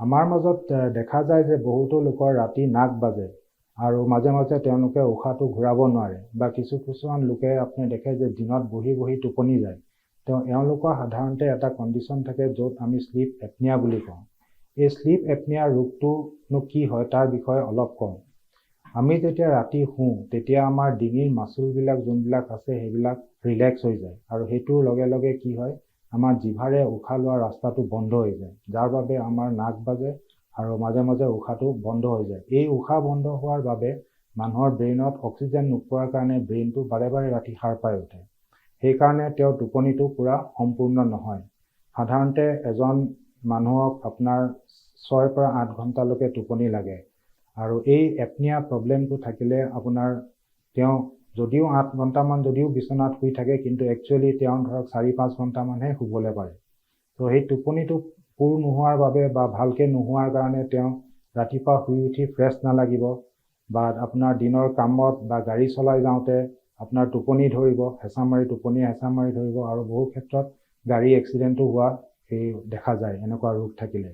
আমাৰ মাজত দেখা যায় যে বহুতো লোকৰ ৰাতি নাক বাজে আৰু মাজে মাজে তেওঁলোকে উশাহটো ঘূৰাব নোৱাৰে বা কিছুমান লোকে আপুনি দেখে যে দিনত বহি বহি টোপনি যায়। এওঁলোকৰ সাধাৰণতে এটা কণ্ডিশ্যন থাকে য'ত আমি শ্লীপ এপনিয়া বুলি কওঁ। এই শ্লীপ এপনিয়া ৰোগটোনো কি হয় তাৰ বিষয়ে অলপ কওঁ। আমি যেতিয়া ৰাতি শুওঁ তেতিয়া আমাৰ ডিঙিৰ মাচুলবিলাক যোনবিলাক আছে সেইবিলাক ৰিলেক্স হৈ যায় আৰু সেইটোৰ লগে লগে কি হয় আমাৰ জিভাৰে উশাহ লোৱা ৰাস্তাটো বন্ধ হৈ যায়, যাৰ বাবে আমাৰ নাক বাজে আৰু মাজে মাজে উশাহটো বন্ধ হৈ যায়। এই উশাহ বন্ধ হোৱাৰ বাবে মানুহৰ ব্ৰেইনত অক্সিজেন নোপোৱাৰ কাৰণে ব্ৰেইনটো বাৰে বাৰে ৰাতি সাৰ পাই উঠে। সেইকাৰণে তেওঁৰ টোপনিটো পুৰা সম্পূৰ্ণ নহয়। সাধাৰণতে এজন মানুহক আপোনাৰ 6 পৰা 8 ঘণ্টালৈকে টোপনি লাগে আৰু এই এপনিয়া প্ৰব্লেমটো থাকিলে আপোনাৰ তেওঁ যদিও 8 ঘণ্টামান যদিও বিচনাত শুই থাকে কিন্তু একচুৱেলি তেওঁ ধৰক 4-5 ঘণ্টামানহে শুবলৈ পাৰে। সেই টোপনিটো পূৰ নোহোৱাৰ বাবে বা ভালকৈ নোহোৱাৰ কাৰণে তেওঁ ৰাতিপুৱা শুই উঠি ফ্ৰেছ নালাগিব বা আপোনাৰ দিনৰ কামত বা গাড়ী চলাই যাওঁতে আপোনাৰ টোপনি ধৰিব, হেঁচা মাৰি ধৰিব আৰু বহু ক্ষেত্ৰত গাড়ী এক্সিডেণ্টো হোৱা দেখা যায় এনেকুৱা ৰোগ থাকিলে।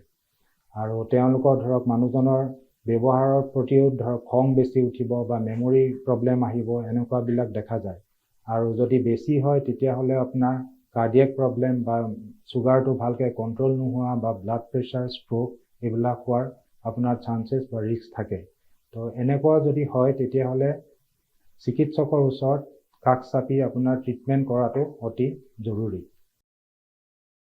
আৰু তেওঁলোকৰ ধৰক মানুহজনৰ ব্যৱহাৰৰ প্ৰতিও ধৰক খং বেছি উঠিব বা মেমৰি প্ৰব্লেম আহিব, এনেকুৱাবিলাক দেখা যায়। আৰু যদি বেছি হয় তেতিয়াহ'লে আপোনাৰ কাৰ্ডিয়েক প্ৰব্লেম বা চুগাৰটো ভালকৈ কণ্ট্ৰল নোহোৱা বা ব্লাড প্ৰেছাৰ, ষ্ট্ৰোক এইবিলাক হোৱাৰ আপোনাৰ চান্সেছ বা ৰিস্ক থাকে। এনেকুৱা যদি হয় তেতিয়াহ'লে চিকিৎসকৰ ওচৰত কাষ চাপি আপোনাৰ ট্ৰিটমেণ্ট কৰাটো অতি জৰুৰী।